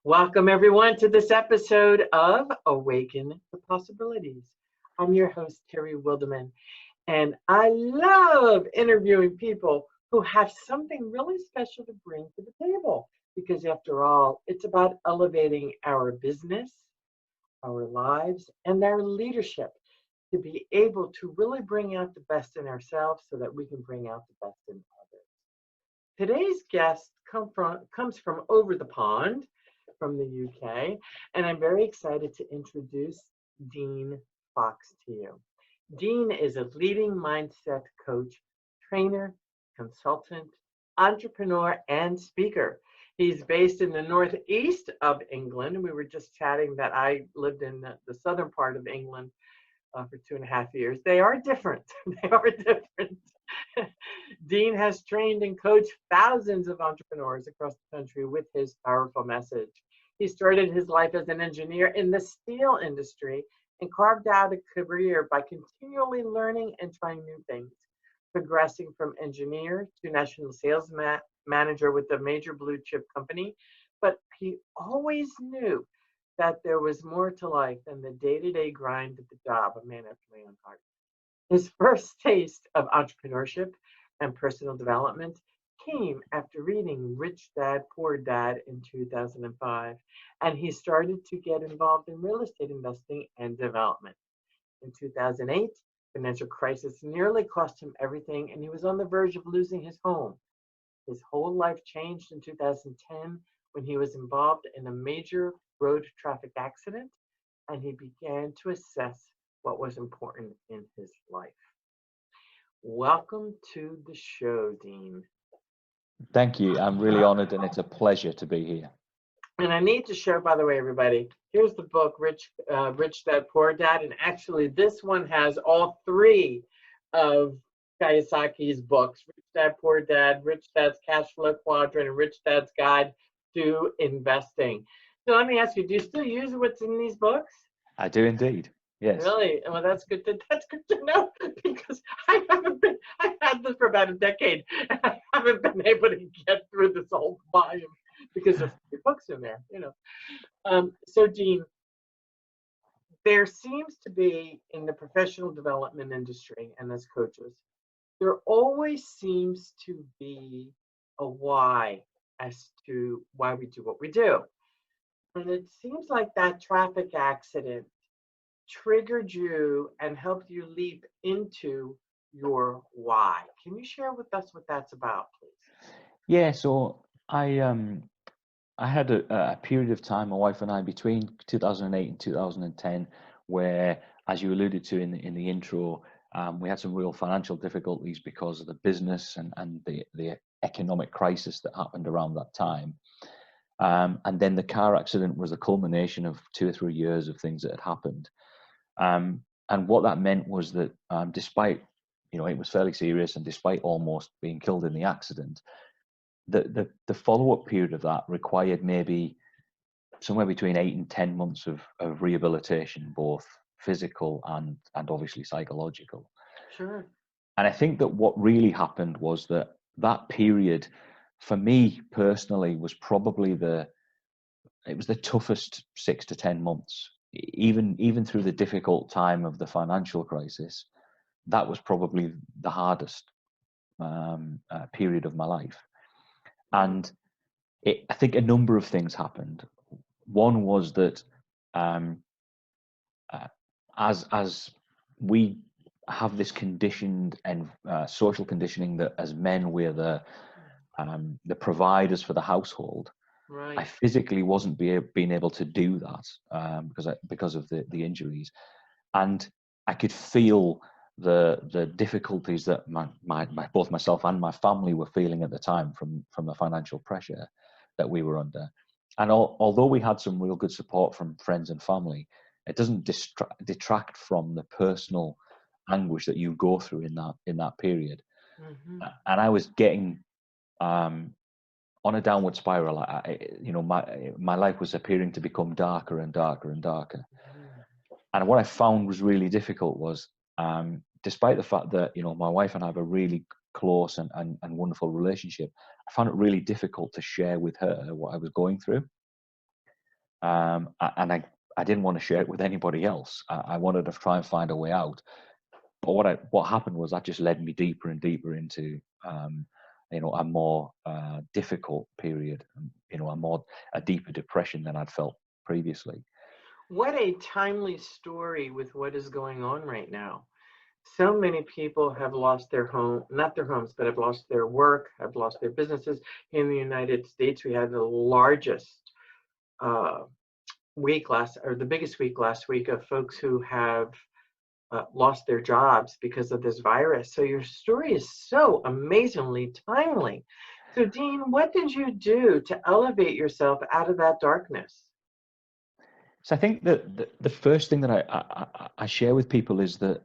Welcome, everyone, to this episode of Awaken the Possibilities. I'm your host, Terry Wildemann, and I love interviewing people who have something really special to bring to the table because, after all, it's about elevating our business, our lives, and our leadership to be able to really bring out the best in ourselves so that we can bring out the best in others. Today's guest comes from over the pond, from the UK, and I'm very excited to introduce Dean Fox to you. Dean is a leading mindset coach, trainer, consultant, entrepreneur, and speaker. He's based in the northeast of England. We were just chatting that I lived in the southern part of England for 2.5 years. They are different. They are different. Dean has trained and coached thousands of entrepreneurs across the country with his powerful message. He started his life as an engineer in the steel industry and carved out a career by continually learning and trying new things, progressing from engineer to national sales manager with a major blue chip company. But he always knew that there was more to life than the day-to-day grind of the job, a man after my own heart. His first taste of entrepreneurship and personal development came after reading Rich Dad, Poor Dad in 2005, and he started to get involved in real estate investing and development. In 2008, financial crisis nearly cost him everything, and he was on the verge of losing his home. His whole life changed in 2010 when he was involved in a major road traffic accident, and he began to assess what was important in his life. Welcome to the show, Dean. Thank you. I'm really honored and it's a pleasure to be here. And I need to share, by the way, everybody, here's the book, Rich Dad, Poor Dad. And actually, this one has all three of Kiyosaki's books, Rich Dad, Poor Dad, Rich Dad's Cash Flow Quadrant, and Rich Dad's Guide to Investing. So let me ask you, do you still use what's in these books? I do indeed. Yes. Really? Well, that's good to know because I've had this for about a decade and I haven't been able to get through this whole volume because there's 3 books in there, So Dean, there seems to be in the professional development industry and as coaches, there always seems to be a why as to why we do what we do. And it seems like that traffic accident triggered you and helped you leap into your why. Can you share with us what that's about, please? Yeah, so I had a period of time, my wife and I, between 2008 and 2010, where, as you alluded to in the intro, we had some real financial difficulties because of the business and the economic crisis that happened around that time. And then the car accident was the culmination of 2 or 3 years of things that had happened. And what that meant was that despite, it was fairly serious, and despite almost being killed in the accident, the follow-up period of that required maybe somewhere between 8 and 10 months of rehabilitation, both physical and obviously psychological. Sure. And I think that what really happened was that period, for me personally, was probably the toughest 6 to 10 months. Even through the difficult time of the financial crisis, that was probably the hardest period of my life. And I think a number of things happened. One was that as we have this conditioned and social conditioning that as men we're the providers for the household. Right. I physically wasn't being able to do that because of the injuries, and I could feel the difficulties that both myself and my family were feeling at the time from the financial pressure that we were under. And although we had some real good support from friends and family, it doesn't detract from the personal anguish that you go through in that period. Mm-hmm. And I was getting on a downward spiral. My life was appearing to become darker and darker and darker. And what I found was really difficult was, despite the fact that my wife and I have a really close and wonderful relationship, I found it really difficult to share with her what I was going through. And I didn't want to share it with anybody else. I wanted to try and find a way out. But what happened was that just led me deeper and deeper into a more difficult period, a deeper depression than I'd felt previously. What a timely story with what is going on right now. So many people have lost their home, not their homes, but have lost their work, have lost their businesses. In the United States, we had the largest uh, the biggest week last week of folks who have lost their jobs because of this virus. So your story is so amazingly timely. So Dean, what did you do to elevate yourself out of that darkness? So I think that the first thing that I share with people is that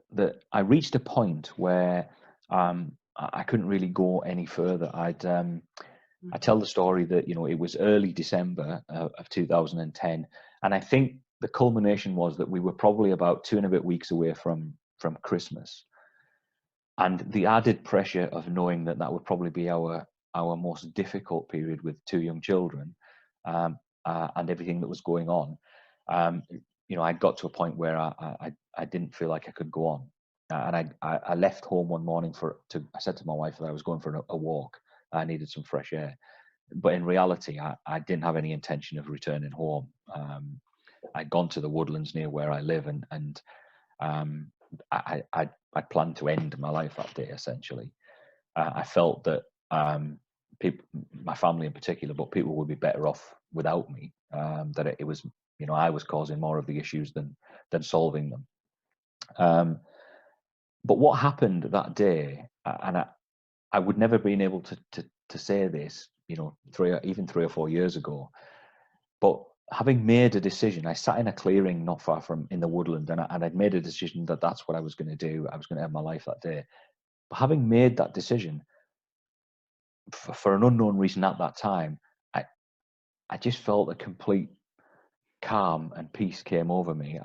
I reached a point where I couldn't really go any further. I tell the story that it was early December of 2010, and I think the culmination was that we were probably about 2.5 weeks away from Christmas, and the added pressure of knowing that would probably be our most difficult period with 2 young children, and everything that was going on. I got to a point where I didn't feel like I could go on, and I left home one morning I said to my wife that I was going for a walk. I needed some fresh air, but in reality, I didn't have any intention of returning home. I'd gone to the woodlands near where I live, and I planned to end my life that day. Essentially, I felt that people, my family in particular, but people would be better off without me. That it was, I was causing more of the issues than solving them. But what happened that day, and I would never been able to say this, 3 or 4 years ago. But having made a decision, I sat in a clearing not far from in the woodland, and I'd made a decision that that's what I was going to do. I was going to end my life that day. But having made that decision, for an unknown reason at that time, I just felt a complete calm and peace came over me.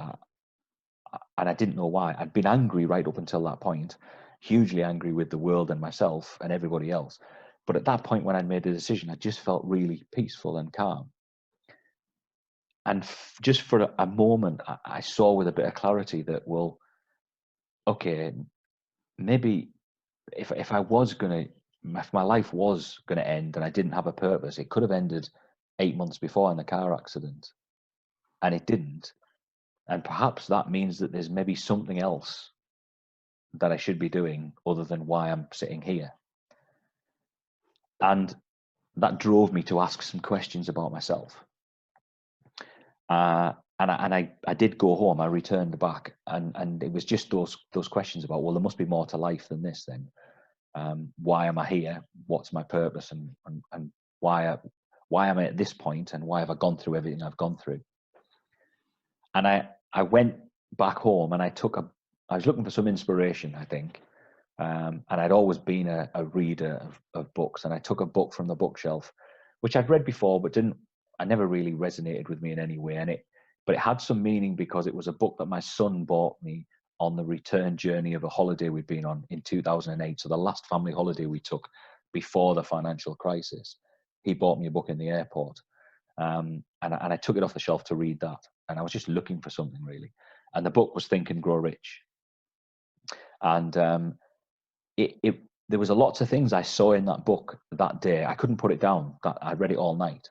And I didn't know why. I'd been angry right up until that point, hugely angry with the world and myself and everybody else. But at that point, when I'd made the decision, I just felt really peaceful and calm. And just for a moment, I saw with a bit of clarity that, well, okay, maybe if my life was going to end and I didn't have a purpose, it could have ended 8 months before in the car accident, and it didn't. And perhaps that means that there's maybe something else that I should be doing other than why I'm sitting here. And that drove me to ask some questions about myself. And I did go home. I returned back, and it was just those questions about, well, there must be more to life than this. Then, why am I here? What's my purpose? And why am I at this point? And why have I gone through everything I've gone through? And I went back home, and I was looking for some inspiration, I think. And I'd always been a reader of books, and I took a book from the bookshelf, which I'd read before, but I never really resonated with me in any way. But it had some meaning because it was a book that my son bought me on the return journey of a holiday we'd been on in 2008. So the last family holiday we took before the financial crisis. He bought me a book in the airport, and I took it off the shelf to read that. And I was just looking for something really. And the book was Think and Grow Rich. And there was a lots of things I saw in that book that day. I couldn't put it down. I read it all night.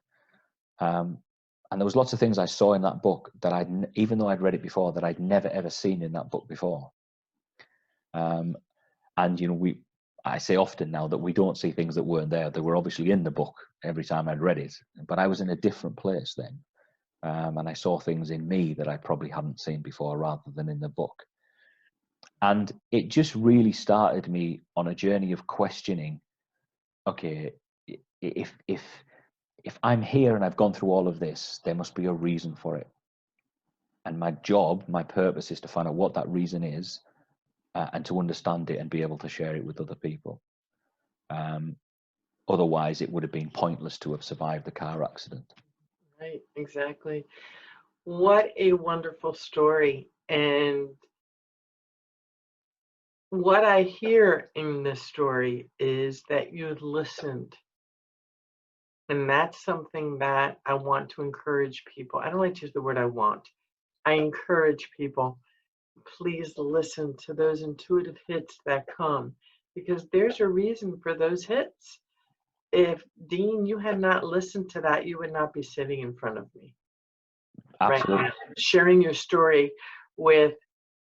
And there was lots of things I saw in that book that even though I'd read it before, that I'd never ever seen in that book before. And I say often now that we don't see things that weren't there. They were obviously in the book every time I'd read it, but I was in a different place then. And I saw things in me that I probably hadn't seen before rather than in the book. And it just really started me on a journey of questioning, okay, if I'm here and I've gone through all of this, there must be a reason for it. And my job, my purpose is to find out what that reason is, and to understand it and be able to share it with other people. Otherwise, it would have been pointless to have survived the car accident. Right, exactly. What a wonderful story. And what I hear in this story is that you listened And that's something that I want to encourage people. I don't like to use the word I want. I encourage people, please listen to those intuitive hits that come, because there's a reason for those hits. If, Dean, you had not listened to that, you would not be sitting in front of me right Absolutely. now, sharing your story with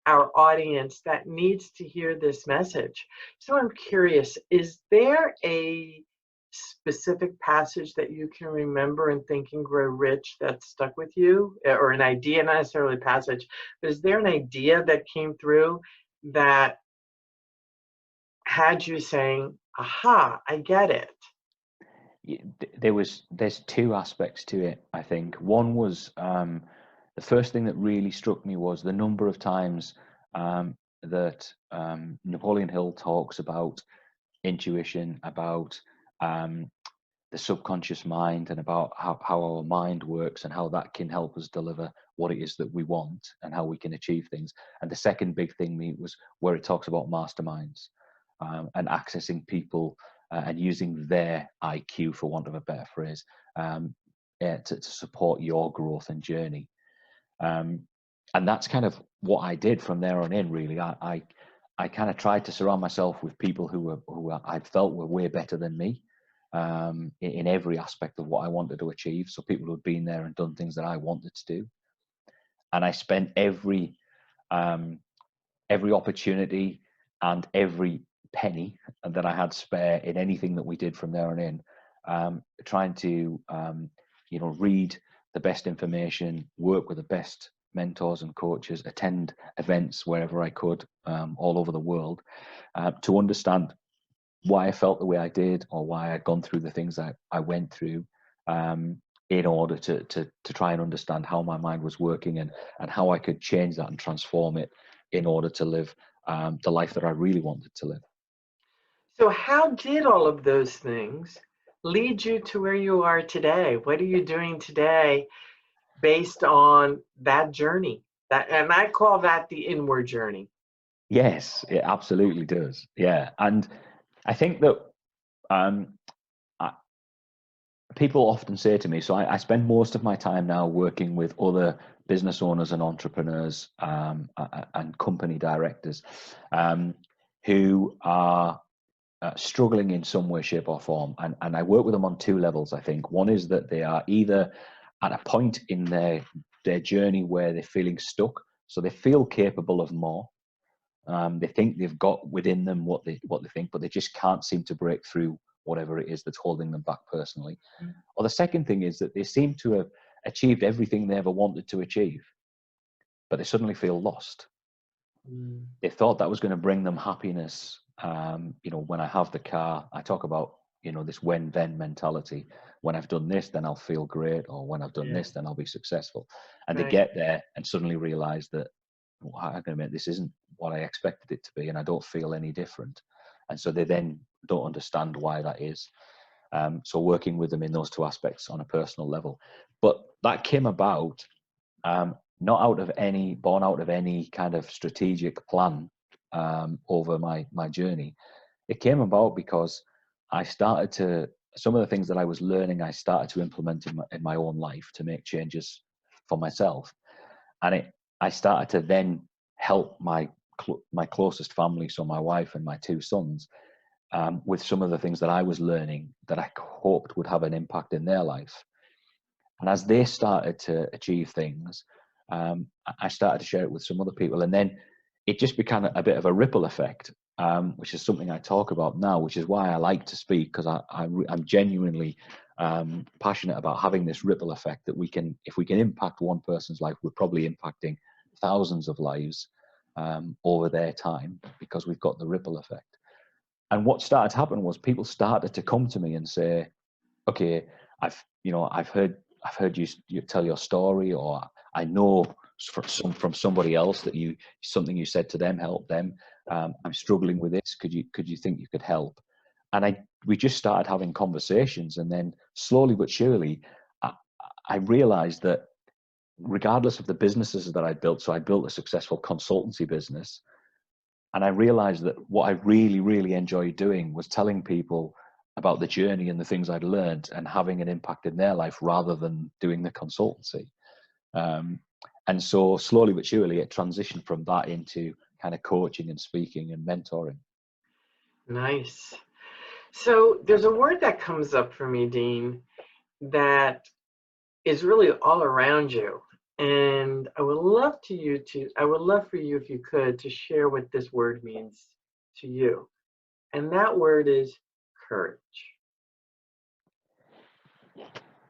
our audience that needs to hear this message. So I'm curious, is there a specific passage that you can remember in Think and Grow Rich that stuck with you, or an idea, not necessarily a passage, but is there an idea that came through that had you saying, aha, I get it? There's two aspects to it, I think. One was, the first thing that really struck me was the number of times that Napoleon Hill talks about intuition, about the subconscious mind, and about how our mind works and how that can help us deliver what it is that we want and how we can achieve things. And the second big thing was where it talks about masterminds and accessing people and using their IQ, for want of a better phrase, to support your growth and journey. And that's kind of what I did from there on in, really. I kind of tried to surround myself with people who I felt were way better than me in every aspect of what I wanted to achieve. So people who had been there and done things that I wanted to do. And I spent every opportunity and every penny that I had spare in anything that we did from there on in, trying to read the best information, work with the best mentors and coaches, attend events wherever I could, all over the world, to understand why I felt the way I did, or why I'd gone through the things I went through, in order to try and understand how my mind was working and how I could change that and transform it in order to live the life that I really wanted to live. So how did all of those things lead you to where you are today? What are you doing today based on that journey? And I call that the inward journey. Yes, it absolutely does. Yeah. And I think that people often say to me, so I spend most of my time now working with other business owners and entrepreneurs and company directors who are struggling in some way, shape or form. And I work with them on two levels, I think. One is that they are either at a point in their journey where they're feeling stuck. So they feel capable of more. They think they've got within them what they think, but they just can't seem to break through whatever it is that's holding them back personally. Mm. Or the second thing is that they seem to have achieved everything they ever wanted to achieve, but they suddenly feel lost. Mm. They thought that was going to bring them happiness. When I have the car, I talk about, this when-then mentality. When I've done this, then I'll feel great. Or when I've done this, then I'll be successful. And They get there and suddenly realize that, I'm going to admit, this isn't what I expected it to be, and I don't feel any different. And so they then don't understand why that is. So working with them in those two aspects on a personal level. But that came about not born out of any kind of strategic plan over my journey. It came about because some of the things that I was learning, I started to implement in my own life to make changes for myself. And I started to then help my closest family, so my wife and my two sons, with some of the things that I was learning that I hoped would have an impact in their life. And as they started to achieve things, I started to share it with some other people. And then it just became a bit of a ripple effect, which is something I talk about now, which is why I like to speak, because I'm genuinely passionate about having this ripple effect that if we can impact one person's life, we're probably impacting thousands of lives over their time, because we've got the ripple effect. And what started to happen was people started to come to me and say, okay, I've heard you tell your story, or I know from somebody else that something you said to them helped them. I'm struggling with this. Could you think you could help? And we just started having conversations, and then slowly but surely, I realized that regardless of the businesses that I built, so I built a successful consultancy business, and I realized that what I really, really enjoyed doing was telling people about the journey and the things I'd learned and having an impact in their life rather than doing the consultancy. And so slowly but surely it transitioned from that into kind of coaching and speaking and mentoring. Nice. So there's a word that comes up for me, Dean, that is really all around you. And I would love for you, if you could, to share what this word means to you. And that word is courage.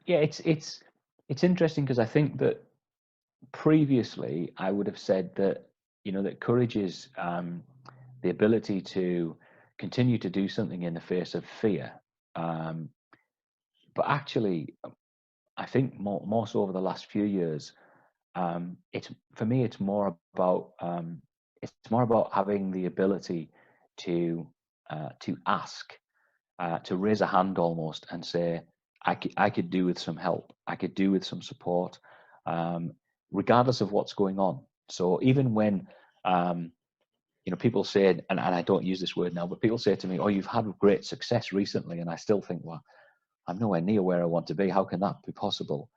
Yeah, it's interesting because I think that previously I would have said that, that courage is the ability to continue to do something in the face of fear. But actually, I think more so over the last few years, for me, it's more about having the ability to ask, to raise a hand almost and say, I could do with some help. I could do with some support, regardless of what's going on. So even when, people say, and I don't use this word now, but people say to me, "Oh, you've had great success recently," and I still think, well, I'm nowhere near where I want to be. How can that be possible?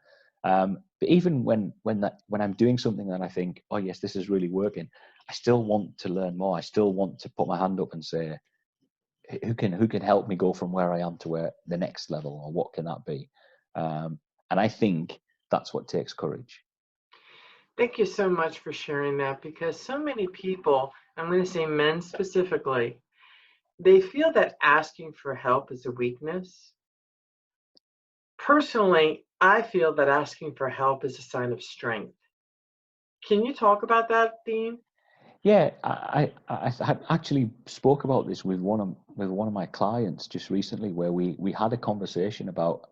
But even when I'm doing something that I think, oh yes, this is really working, I still want to learn more. I still want to put my hand up and say, who can help me go from where I am to where the next level, or what can that be? And I think that's what takes courage. Thank you so much for sharing that, because so many people, I'm going to say men specifically, they feel that asking for help is a weakness. Personally, I feel that asking for help is a sign of strength. Can you talk about that, Dean? Yeah, I actually spoke about this with one of my clients just recently, where we had a conversation about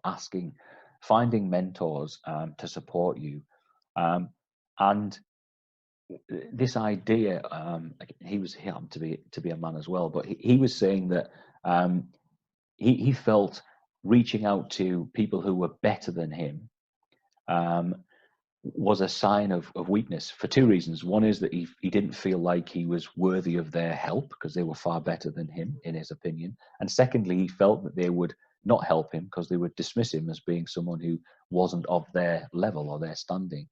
finding mentors to support you, and this idea. He happened to be a man as well, but he was saying that he felt reaching out to people who were better than him was a sign of weakness for two reasons. One is that he didn't feel like he was worthy of their help because they were far better than him, in his opinion. And secondly, he felt that they would not help him because they would dismiss him as being someone who wasn't of their level or their standing.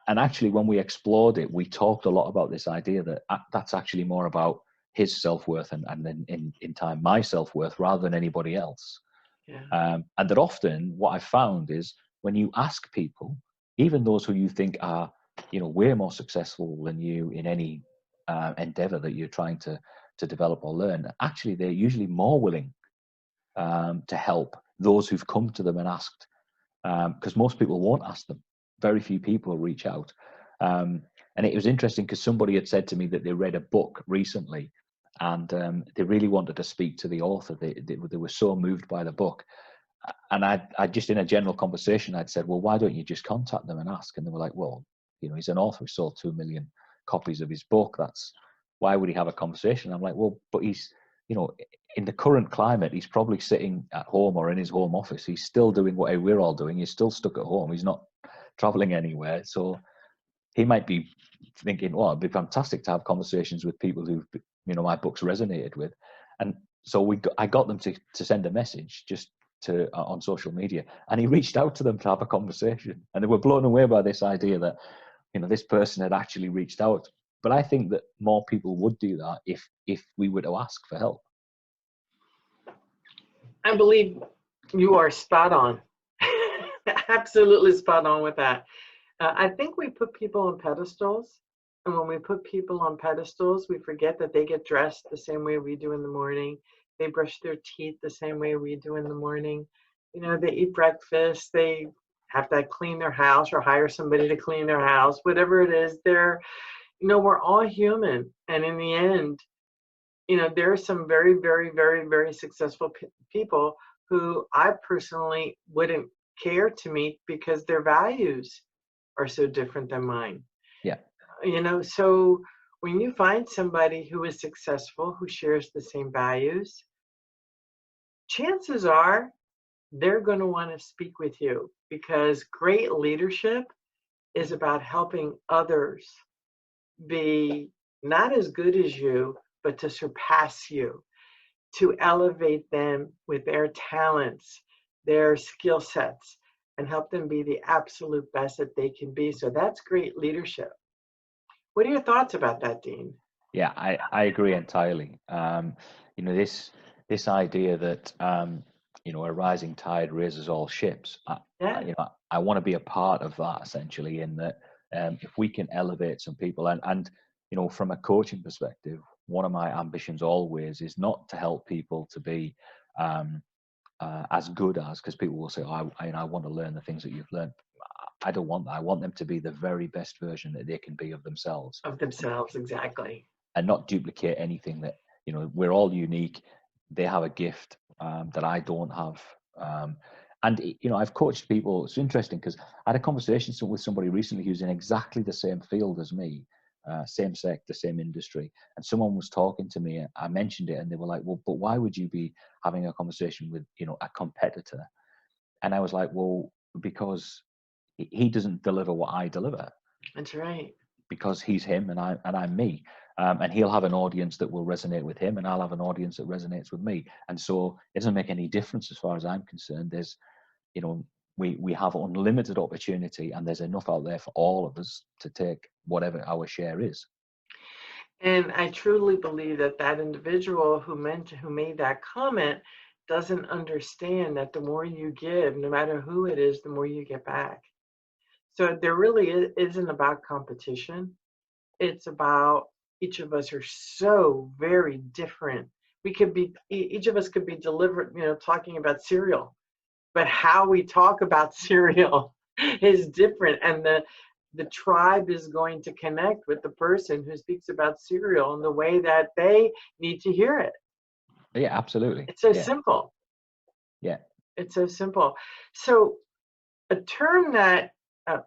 And actually, when we explored it, we talked a lot about this idea that that's actually more about his self-worth and then in time my self-worth rather than anybody else. Yeah. And that often what I found is when you ask people, even those who you think are, way more successful than you in any endeavor that you're trying to develop or learn, actually they're usually more willing to help those who've come to them and asked, because most people won't ask them. Very few people reach out. And it was interesting because somebody had said to me that they read a book recently and they really wanted to speak to the author. They were so moved by the book. And I just, in a general conversation, I'd said, well, why don't you just contact them and ask? And they were like, well, he's an author who sold 2 million copies of his book. Why would he have a conversation? I'm like, well, but he's, in the current climate, he's probably sitting at home or in his home office. He's still doing what we're all doing. He's still stuck at home. He's not traveling anywhere. So he might be thinking, well, it'd be fantastic to have conversations with people who, my books resonated with. And so I got them to send a message just on social media, and he reached out to them to have a conversation, and they were blown away by this idea that this person had actually reached out. But I think that more people would do that if we were to ask for help. I believe you are spot on. Absolutely spot on with that. I think we put people on pedestals, and when we put people on pedestals, we forget that they get dressed the same way we do in the morning. They brush their teeth the same way we do in the morning. They eat breakfast. They have to clean their house or hire somebody to clean their house. Whatever it is, we're all human. And in the end, there are some very, very, very, very successful people who I personally wouldn't care to meet because their values are so different than mine. Yeah. So when you find somebody who is successful, who shares the same values, chances are they're going to want to speak with you, because great leadership is about helping others be not as good as you, but to surpass you. to elevate them with their talents, their skill sets, and help them be the absolute best that they can be. So that's great leadership. What are your thoughts about that, Dean? Yeah, I agree entirely. This idea that a rising tide raises all ships. Yeah. I want to be a part of that, essentially, in that if we can elevate some people, and from a coaching perspective, one of my ambitions always is not to help people to be as good as, because people will say, oh, I want to learn the things that you've learned. I don't want that. I want them to be the very best version that they can be of themselves. Of themselves, exactly. And not duplicate anything that, we're all unique. They have a gift that I don't have. I've coached people. It's interesting because I had a conversation with somebody recently who's in exactly the same field as me, same sector, same industry. And someone was talking to me, I mentioned it, and they were like, well, but why would you be having a conversation with, a competitor? And I was like, well, because he doesn't deliver what I deliver. That's right. Because he's him and I'm me. And he'll have an audience that will resonate with him, and I'll have an audience that resonates with me. And so it doesn't make any difference as far as I'm concerned. There's, we have unlimited opportunity, and there's enough out there for all of us to take whatever our share is. And I truly believe that individual who made that comment doesn't understand that the more you give, no matter who it is, the more you get back. So there really isn't about competition. It's about each of us are so very different. Each of us could be delivered, talking about cereal, but how we talk about cereal is different. And the tribe is going to connect with the person who speaks about cereal in the way that they need to hear it. Yeah, absolutely. It's so simple. Yeah. It's so simple. So a term that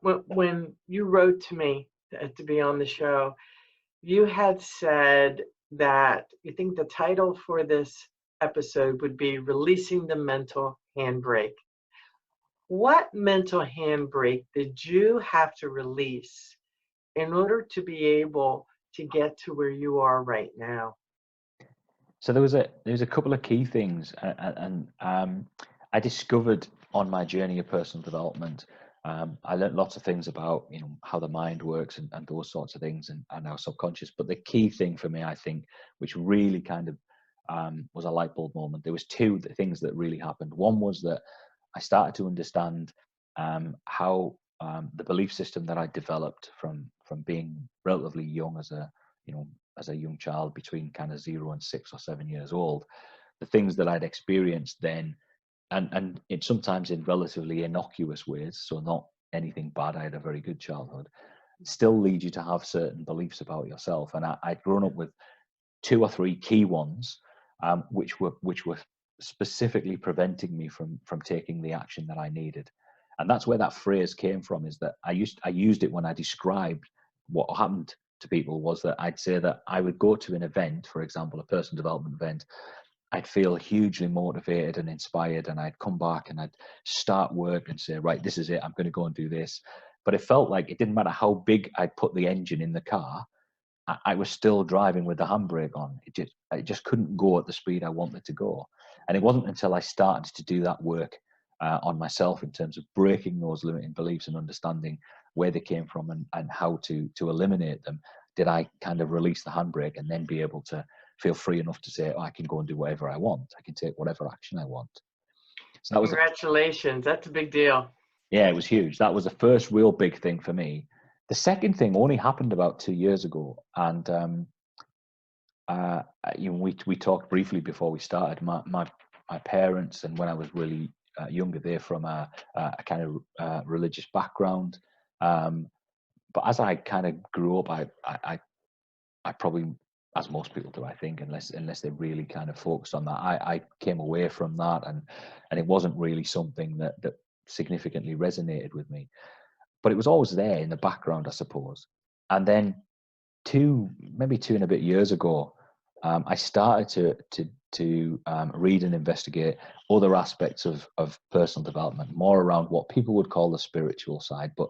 when you wrote to me to be on the show, you had said that you think the title for this episode would be Releasing the Mental Handbrake. What mental handbrake did you have to release in order to be able to get to where you are right now? So there was a couple of key things, and I discovered on my journey of personal development. I learned lots of things about how the mind works and those sorts of things, and our subconscious. But the key thing for me, I think, which really kind of was a light bulb moment. There was two things that really happened. One was that I started to understand how the belief system that I developed from being relatively young as a young child, between kind of 0 and 6 or 7 years old, the things that I'd experienced then, and it sometimes in relatively innocuous ways, so not anything bad. I had a very good childhood. Still lead you to have certain beliefs about yourself, and I'd grown up with 2 or 3 key ones, which were specifically preventing me from taking the action that I needed. And that's where that phrase came from, is that I used it when I described what happened to people. Was that I'd say that I would go to an event, for example, a personal development event. I'd feel hugely motivated and inspired, and I'd come back and I'd start work and say, right, this is it, I'm going to go and do this. But it felt like it didn't matter how big I put the engine in the car, I was still driving with the handbrake on. It just couldn't go at the speed I wanted to go. And it wasn't until I started to do that work on myself in terms of breaking those limiting beliefs and understanding where they came from and how to eliminate them, did I kind of release the handbrake and then be able to feel free enough to say, oh, I can go and do whatever I want. I can take whatever action I want. So that was Congratulations. That's a big deal. Yeah, it was huge. That was the first real big thing for me. The second thing only happened about 2 years ago, and we talked briefly before we started. My parents, and when I was really younger, they're from a kind of religious background. But as I kind of grew up, I probably, as most people do, I think, unless they really kind of focused on that, I came away from that, and it wasn't really something that significantly resonated with me. But it was always there in the background, I suppose. And then maybe 2 and a bit years ago, I started to read and investigate other aspects of personal development, more around what people would call the spiritual side. But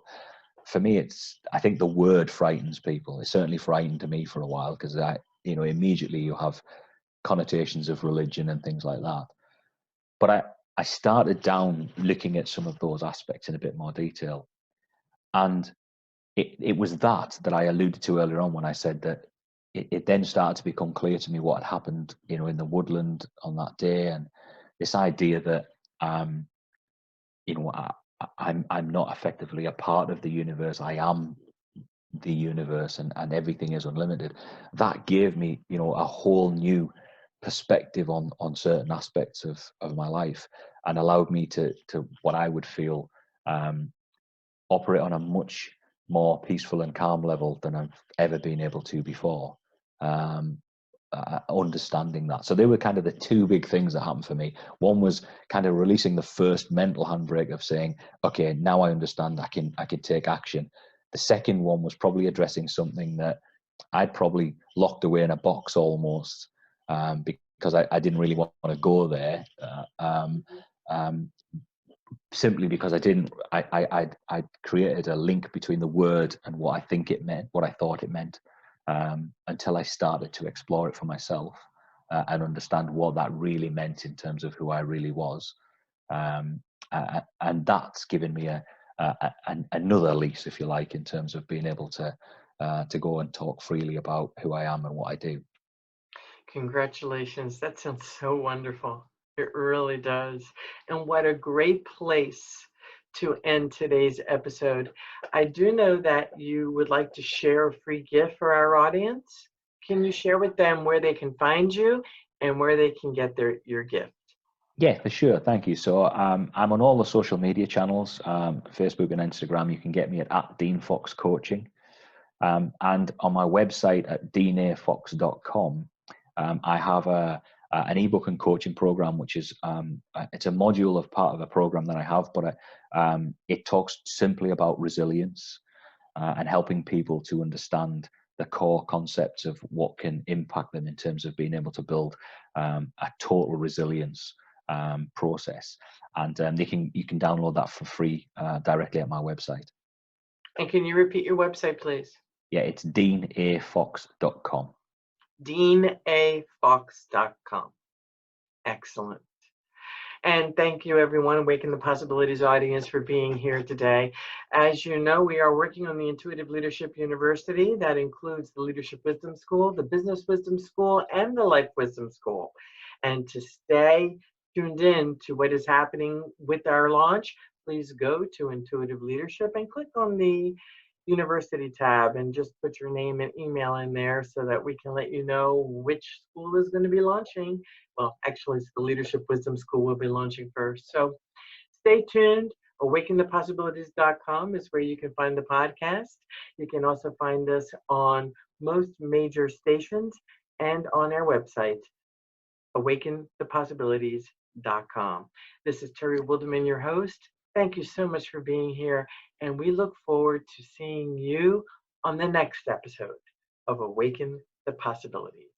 for me, I think the word frightens people. It certainly frightened me for a while, because immediately you have connotations of religion and things like that. But I started down looking at some of those aspects in a bit more detail. And it was that I alluded to earlier on when I said that it then started to become clear to me what had happened, in the woodland on that day, and this idea that, I'm not effectively a part of the universe. I am the universe, and everything is unlimited. That gave me, a whole new perspective on certain aspects of my life, and allowed me to what I would feel, operate on a much more peaceful and calm level than I've ever been able to before. Understanding that. So they were kind of the two big things that happened for me. One was kind of releasing the first mental handbrake of saying, okay, now I understand, I can take action. The second one was probably addressing something that I'd probably locked away in a box almost, because I didn't really want to go there. Simply because I'd created a link between the word and what I think it meant, what I thought it meant, until I started to explore it for myself, and understand what that really meant in terms of who I really was. And that's given me another lease, if you like, in terms of being able to go and talk freely about who I am and what I do. Congratulations. That sounds so wonderful. It really does. And what a great place to end today's episode. I do know that you would like to share a free gift for our audience. Can you share with them where they can find you and where they can get your gift? Yeah, for sure. Thank you. So I'm on all the social media channels, Facebook and Instagram. You can get me at Dean Fox Coaching. And on my website at deanafox.com, I have an ebook and coaching program, which is it's a module of part of a program that I have, but it talks simply about resilience, and helping people to understand the core concepts of what can impact them in terms of being able to build a total resilience process. And you can download that for free directly at my website. And can you repeat your website, please? Yeah, it's deanafox.com. deanafox.com. Excellent. And thank you, everyone, Awaken the Possibilities audience, for being here today. As you know, we are working on the Intuitive Leadership University. That includes the Leadership Wisdom School, the Business Wisdom School, and the Life Wisdom School. And to stay tuned in to what is happening with our launch, please go to Intuitive Leadership and click on the University tab and just put your name and email in there so that we can let you know which school is going to be launching. Well, actually, it's the Leadership Wisdom School will be launching first. So stay tuned. AwakenThePossibilities.com is where you can find the podcast. You can also find us on most major stations and on our website, AwakenThePossibilities.com. This is Terry Wildemann, your host. Thank you so much for being here, and we look forward to seeing you on the next episode of Awaken the Possibilities.